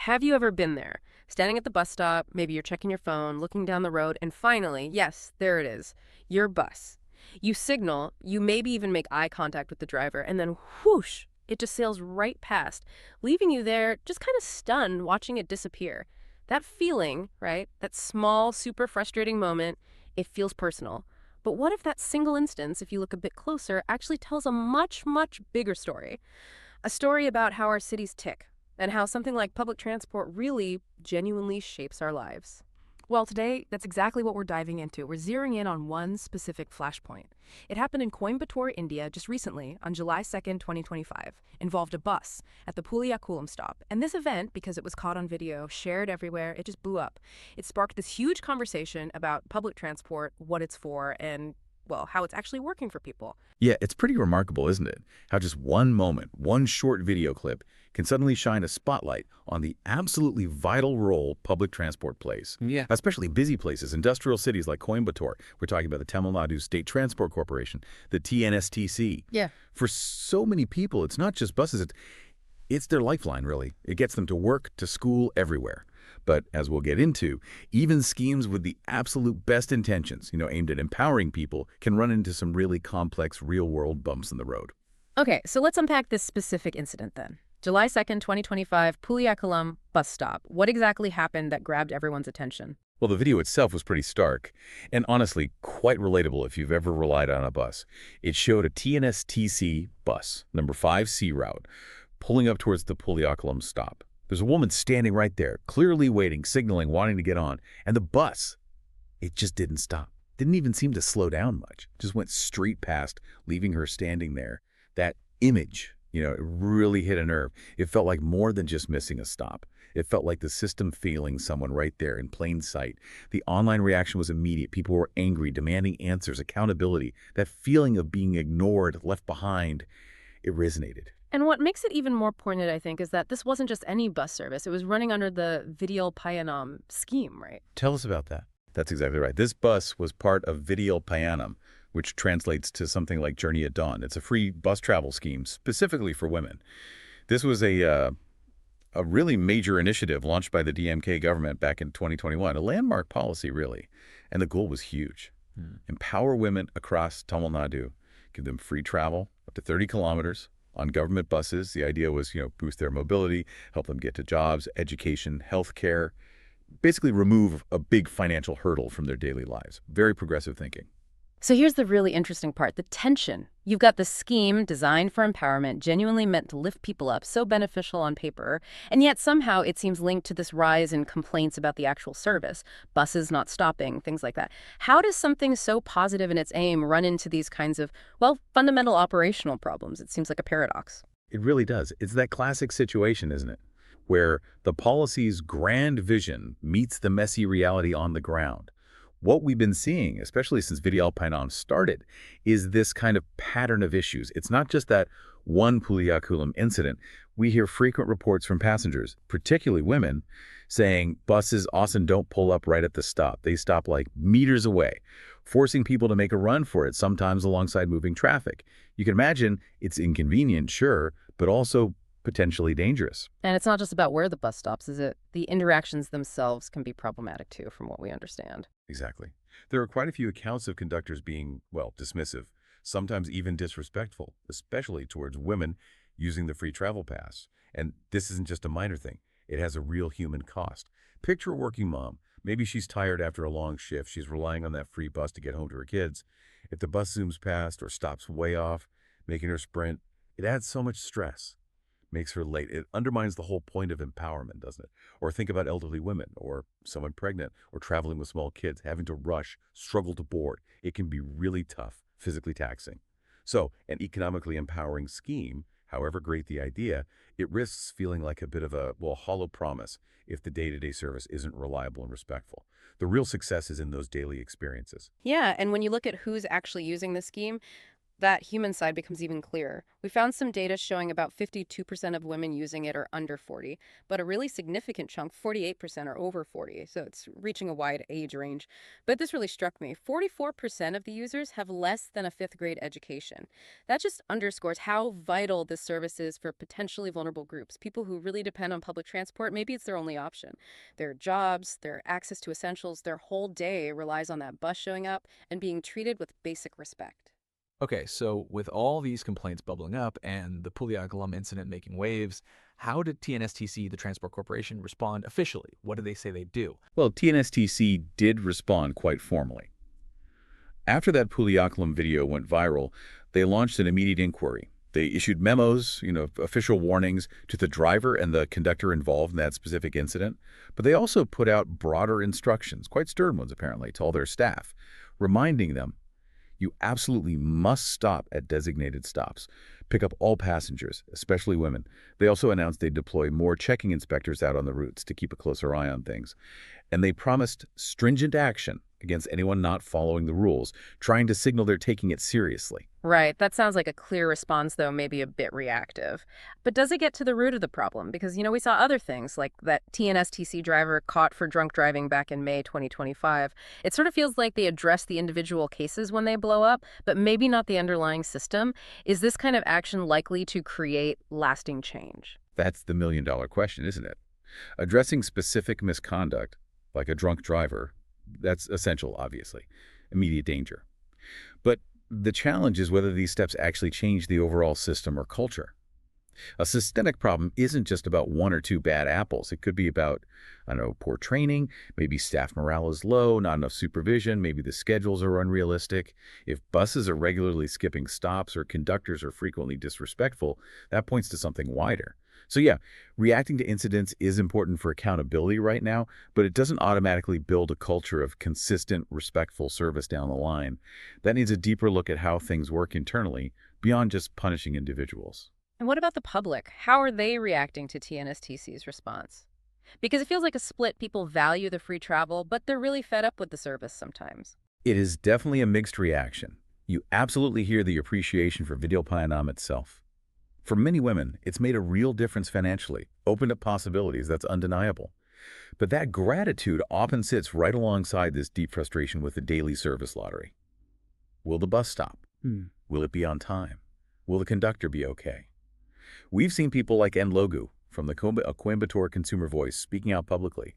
Have you ever been there? Standing at the bus stop, maybe you're checking your phone, looking down the road, and finally, yes, there it is, your bus. You signal, you maybe even make eye contact with the driver, and then whoosh, it just sails right past, leaving you there just kind of stunned watching it disappear. That feeling, right? That small, super frustrating moment, it feels personal. But what if that single instance, if you look a bit closer, actually tells a much, much bigger story? A story about how our cities tick and how something like public transport really genuinely shapes our lives. Well, today, that's exactly what we're diving into. We're zeroing in on one specific flashpoint. It happened in Coimbatore, India, just recently, on July 2nd, 2025, involved a bus at the Puliyakulam stop. And this event, because it was caught on video, shared everywhere, it just blew up. It sparked this huge conversation about public transport, what it's for, and, well, how it's actually working for people. Yeah, it's pretty remarkable, isn't it? How just one moment, one short video clip, can suddenly shine a spotlight on the absolutely vital role public transport plays. Yeah. Especially busy places, industrial cities like Coimbatore. We're talking about the Tamil Nadu State Transport Corporation, the TNSTC. Yeah. For so many people, it's not just buses, it's their lifeline, really. It gets them to work, to school, everywhere. But as we'll get into, even schemes with the absolute best intentions, aimed at empowering people, can run into some really complex real-world bumps in the road. Okay, so let's unpack this specific incident then. July 2nd, 2025, Puliyakulam bus stop. What exactly happened that grabbed everyone's attention? Well, the video itself was pretty stark, and honestly, quite relatable if you've ever relied on a bus. It showed a TNSTC bus, number 5C route, pulling up towards the Puliyakulam stop. There's a woman standing right there, clearly waiting, signaling, wanting to get on. And the bus, it just didn't stop. Didn't even seem to slow down much. Just went straight past, leaving her standing there. That image, it really hit a nerve. It felt like more than just missing a stop. It felt like the system failing someone right there in plain sight. The online reaction was immediate. People were angry, demanding answers, accountability. That feeling of being ignored, left behind, it resonated. And what makes it even more poignant, I think, is that this wasn't just any bus service. It was running under the Video Payanam scheme, right? Tell us about that. That's exactly right. This bus was part of Video Payanam, which translates to something like Journey at Dawn. It's a free bus travel scheme specifically for women. This was a really major initiative launched by the DMK government back in 2021, a landmark policy, really. And the goal was huge. Empower women across Tamil Nadu, give them free travel up to 30 kilometers on government buses. The idea was, boost their mobility, help them get to jobs, education, healthcare, basically remove a big financial hurdle from their daily lives. Very progressive thinking. So here's the really interesting part, the tension. You've got the scheme designed for empowerment, genuinely meant to lift people up, so beneficial on paper, and yet somehow it seems linked to this rise in complaints about the actual service, buses not stopping, things like that. How does something so positive in its aim run into these kinds of, well, fundamental operational problems? It seems like a paradox. It really does. It's that classic situation, isn't it? Where the policy's grand vision meets the messy reality on the ground. What we've been seeing, especially since Video Payanam started, is this kind of pattern of issues. It's not just that one Puliyakulam incident. We hear frequent reports from passengers, particularly women, saying buses often don't pull up right at the stop. They stop like meters away, forcing people to make a run for it, sometimes alongside moving traffic. You can imagine it's inconvenient, sure, but also potentially dangerous. And it's not just about where the bus stops, is it? The interactions themselves can be problematic too, from what we understand. Exactly. There are quite a few accounts of conductors being, well, dismissive, sometimes even disrespectful, especially towards women using the free travel pass. And this isn't just a minor thing. It has a real human cost. Picture a working mom. Maybe she's tired after a long shift. She's relying on that free bus to get home to her kids. If the bus zooms past or stops way off, making her sprint, it adds so much stress. Makes her late. It undermines the whole point of empowerment, doesn't it? Or think about elderly women or someone pregnant or traveling with small kids, having to rush, struggle to board. It can be really tough, physically taxing. So an economically empowering scheme, however great the idea, it risks feeling like a bit of a, well, hollow promise if the day-to-day service isn't reliable and respectful. The real success is in those daily experiences. Yeah, and when you look at who's actually using the scheme, That human side becomes even clearer. We found some data showing about 52% of women using it are under 40, but a really significant chunk, 48%, are over 40, so it's reaching a wide age range. But this really struck me. 44% of the users have less than a fifth grade education. That just underscores how vital this service is for potentially vulnerable groups, people who really depend on public transport. Maybe it's their only option. Their jobs, their access to essentials, their whole day relies on that bus showing up and being treated with basic respect. Okay, so with all these complaints bubbling up and the Puliyakulam incident making waves, how did TNSTC, the Transport Corporation, respond officially? What did they say they'd do? Well, TNSTC did respond quite formally. After that Puliyakulam video went viral, they launched an immediate inquiry. They issued memos, official warnings to the driver and the conductor involved in that specific incident, but they also put out broader instructions, quite stern ones apparently, to all their staff, reminding them, you absolutely must stop at designated stops. Pick up all passengers, especially women. They also announced they'd deploy more checking inspectors out on the routes to keep a closer eye on things. And they promised stringent action against anyone not following the rules, trying to signal they're taking it seriously. Right. That sounds like a clear response, though maybe a bit reactive. But does it get to the root of the problem? Because, we saw other things, like that TNSTC driver caught for drunk driving back in May 2025. It sort of feels like they address the individual cases when they blow up, but maybe not the underlying system. Is this kind of action likely to create lasting change? That's the million-dollar question, isn't it? Addressing specific misconduct, like a drunk driver, that's essential, obviously. Immediate danger. But the challenge is whether these steps actually change the overall system or culture. A systemic problem isn't just about one or two bad apples. It could be about, poor training, maybe staff morale is low, not enough supervision, maybe the schedules are unrealistic. If buses are regularly skipping stops or conductors are frequently disrespectful, that points to something wider. So yeah, reacting to incidents is important for accountability right now, but it doesn't automatically build a culture of consistent, respectful service down the line. That needs a deeper look at how things work internally, beyond just punishing individuals. And what about the public? How are they reacting to TNSTC's response? Because it feels like a split. People value the free travel, but they're really fed up with the service sometimes. It is definitely a mixed reaction. You absolutely hear the appreciation for Videopayanam itself. For many women, it's made a real difference financially, opened up possibilities that's undeniable. But that gratitude often sits right alongside this deep frustration with the daily service lottery. Will the bus stop? Will it be on time? Will the conductor be okay? We've seen people like Logu from the Coimbatore Consumer Voice speaking out publicly.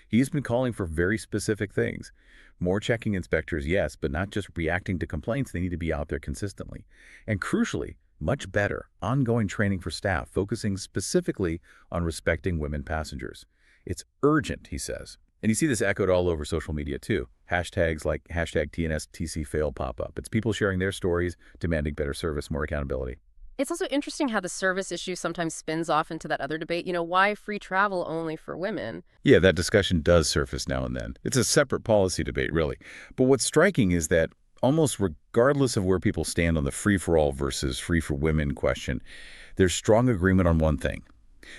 He's been calling for very specific things. More checking inspectors, yes, but not just reacting to complaints. They need to be out there consistently. And crucially, much better, ongoing training for staff, focusing specifically on respecting women passengers. It's urgent, he says. And you see this echoed all over social media too. Hashtags like #TNSTCFail pop up. It's people sharing their stories, demanding better service, more accountability. It's also interesting how the service issue sometimes spins off into that other debate, why free travel only for women? Yeah, that discussion does surface now and then. It's a separate policy debate, really. But what's striking is that almost regardless of where people stand on the free-for-all versus free-for-women question, there's strong agreement on one thing.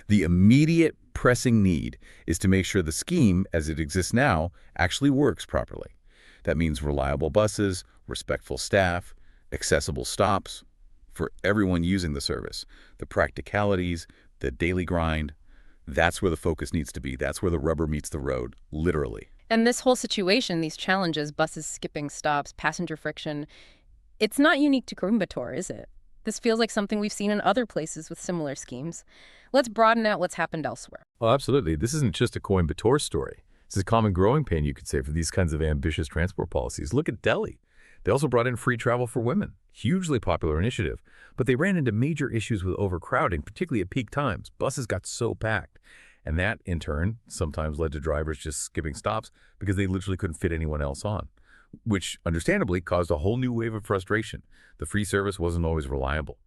The immediate pressing need is to make sure the scheme, as it exists now, actually works properly. That means reliable buses, respectful staff, accessible stops for everyone using the service. The practicalities, the daily grind, that's where the focus needs to be. That's where the rubber meets the road, literally. And this whole situation, these challenges, buses skipping stops, passenger friction, it's not unique to Coimbatore, is it? This feels like something we've seen in other places with similar schemes. Let's broaden out what's happened elsewhere. Oh, absolutely. This isn't just a Coimbatore story. This is a common growing pain, you could say, for these kinds of ambitious transport policies. Look at Delhi. They also brought in free travel for women. Hugely popular initiative. But they ran into major issues with overcrowding, particularly at peak times. Buses got so packed. And that, in turn, sometimes led to drivers just skipping stops because they literally couldn't fit anyone else on, which understandably caused a whole new wave of frustration. The free service wasn't always reliable.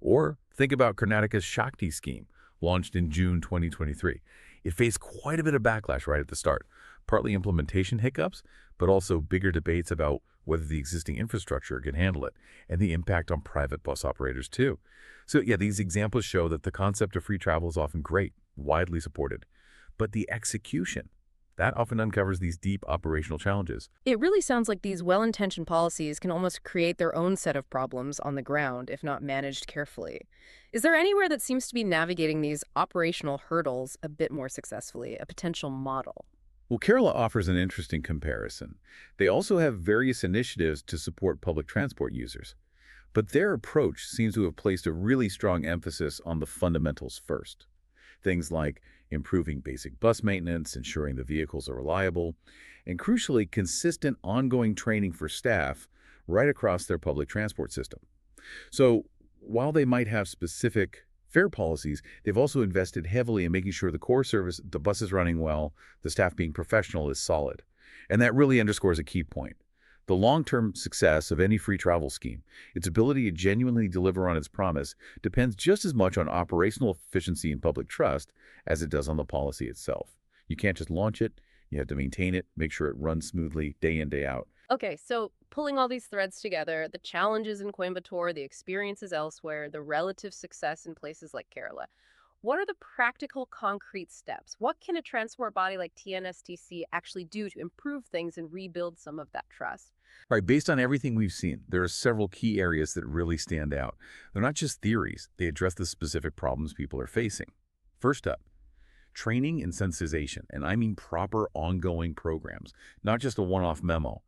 Or think about Karnataka's Shakti scheme, launched in June 2023. It faced quite a bit of backlash right at the start, partly implementation hiccups, but also bigger debates about whether the existing infrastructure can handle it, and the impact on private bus operators too. So yeah, these examples show that the concept of free travel is often great, widely supported, but the execution, That often uncovers these deep operational challenges. It really sounds like these well-intentioned policies can almost create their own set of problems on the ground if not managed carefully. Is there anywhere that seems to be navigating these operational hurdles a bit more successfully, a potential model? Well, Kerala offers an interesting comparison. They also have various initiatives to support public transport users. But their approach seems to have placed a really strong emphasis on the fundamentals first. Things like improving basic bus maintenance, ensuring the vehicles are reliable, and crucially, consistent ongoing training for staff right across their public transport system. So while they might have specific fare policies, they've also invested heavily in making sure the core service, the bus is running well, the staff being professional is solid. And that really underscores a key point. The long-term success of any free travel scheme, its ability to genuinely deliver on its promise, depends just as much on operational efficiency and public trust as it does on the policy itself. You can't just launch it, you have to maintain it, make sure it runs smoothly day in, day out. Okay, so pulling all these threads together, the challenges in Coimbatore, the experiences elsewhere, the relative success in places like Kerala, what are the practical, concrete steps? What can a transport body like TNSTC actually do to improve things and rebuild some of that trust? All right, based on everything we've seen, there are several key areas that really stand out. They're not just theories, they address the specific problems people are facing. First up, training and sensitization, and I mean proper ongoing programs, not just a one-off memo.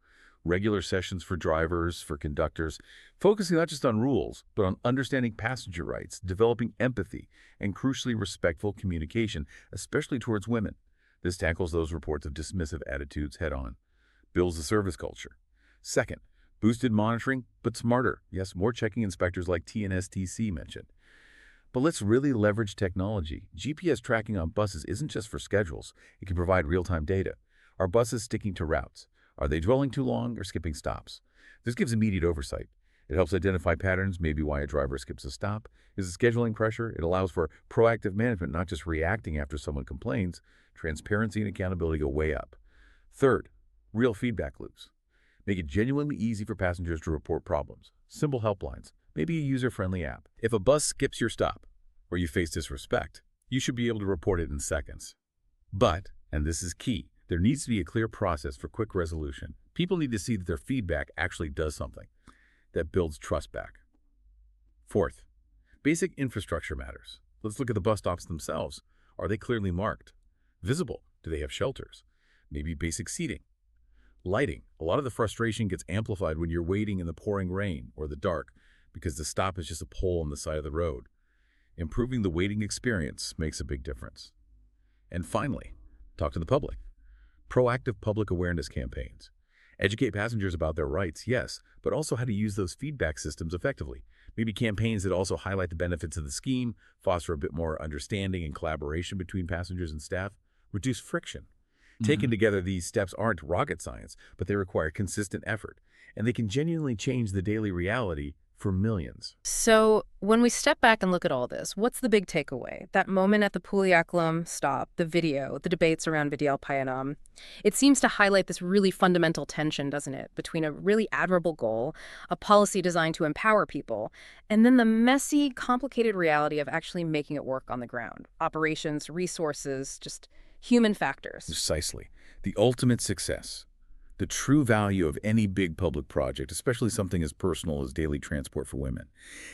Regular sessions for drivers, for conductors, focusing not just on rules, but on understanding passenger rights, developing empathy, and crucially respectful communication, especially towards women. This tackles those reports of dismissive attitudes head-on, builds the service culture. Second, boosted monitoring, but smarter. Yes, more checking inspectors like TNSTC mentioned. But let's really leverage technology. GPS tracking on buses isn't just for schedules. It can provide real-time data. Are buses sticking to routes? Are they dwelling too long or skipping stops? This gives immediate oversight. It helps identify patterns, maybe why a driver skips a stop. Is it scheduling pressure? It allows for proactive management, not just reacting after someone complains. Transparency and accountability go way up. Third, real feedback loops. Make it genuinely easy for passengers to report problems. Simple helplines, maybe a user-friendly app. If a bus skips your stop or you face disrespect, you should be able to report it in seconds. But, and this is key, there needs to be a clear process for quick resolution. People need to see that their feedback actually does something that builds trust back. Fourth, basic infrastructure matters. Let's look at the bus stops themselves. Are they clearly marked? Visible? Do they have shelters? Maybe basic seating? Lighting. A lot of the frustration gets amplified when you're waiting in the pouring rain or the dark because the stop is just a pole on the side of the road. Improving the waiting experience makes a big difference. And finally, talk to the public. Proactive public awareness campaigns. Educate passengers about their rights, yes, but also how to use those feedback systems effectively. Maybe campaigns that also highlight the benefits of the scheme, foster a bit more understanding and collaboration between passengers and staff, reduce friction. Taken together, these steps aren't rocket science, but they require consistent effort, and they can genuinely change the daily reality for millions. So, when we step back and look at all this, what's the big takeaway? That moment at the Puliyakulam stop, the video, the debates around Vidyal Payanam. It seems to highlight this really fundamental tension, doesn't it, between a really admirable goal, a policy designed to empower people, and then the messy, complicated reality of actually making it work on the ground. Operations, resources, just human factors. Precisely. The ultimate success. The true value of any big public project, especially something as personal as daily transport for women.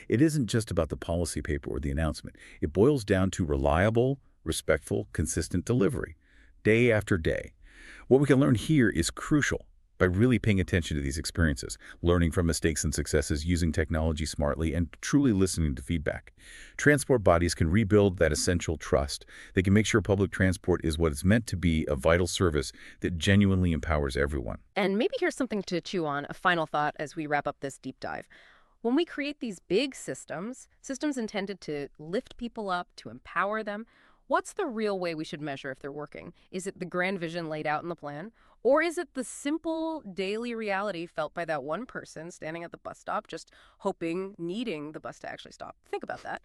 It isn't just about the policy paper or the announcement. It boils down to reliable, respectful, consistent delivery, day after day. What we can learn here is crucial by really paying attention to these experiences, learning from mistakes and successes, using technology smartly, and truly listening to feedback. Transport bodies can rebuild that essential trust. They can make sure public transport is what it's meant to be, a vital service that genuinely empowers everyone. And maybe here's something to chew on, a final thought as we wrap up this deep dive. When we create these big systems intended to lift people up, to empower them, what's the real way we should measure if they're working? Is it the grand vision laid out in the plan? Or is it the simple daily reality felt by that one person standing at the bus stop, just hoping, needing the bus to actually stop? Think about that.